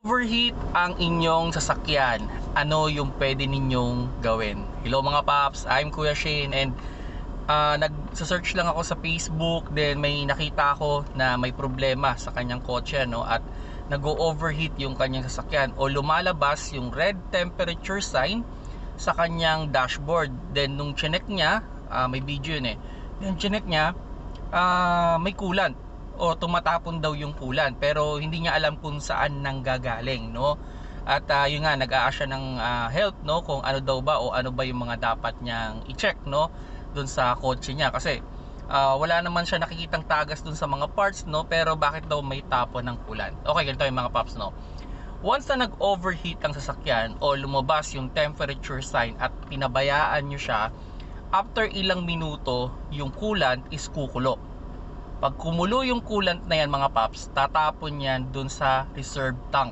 Overheat ang inyong sasakyan, ano yung pwede ninyong gawin? Hello mga paps, I'm Kuya Shane and nag-search lang ako sa Facebook, then may nakita ako na may problema sa kanyang kotse, no? At nag-overheat yung kanyang sasakyan o lumalabas yung red temperature sign sa kanyang dashboard. Then nung chinek niya, may video yun eh. Then chinek niya, may coolant o tumatapon daw yung coolant, pero hindi niya alam kung saan nanggagaling, no? At yun nga, nag-a-ask siya ng help, no, kung ano daw ba o ano ba yung mga dapat niyang i-check, no, dun sa kotse niya. Kasi wala naman siya nakikitang tagas dun sa mga parts, no, pero bakit daw may tapon ng coolant? Okay, ganito yung mga paps, no. Once na nag-overheat ang sasakyan o lumabas yung temperature sign at pinabayaan nyo siya, after ilang minuto yung coolant is kukulo. Pag kumulo yung coolant na yan mga paps, tatapon yan dun sa reserve tank.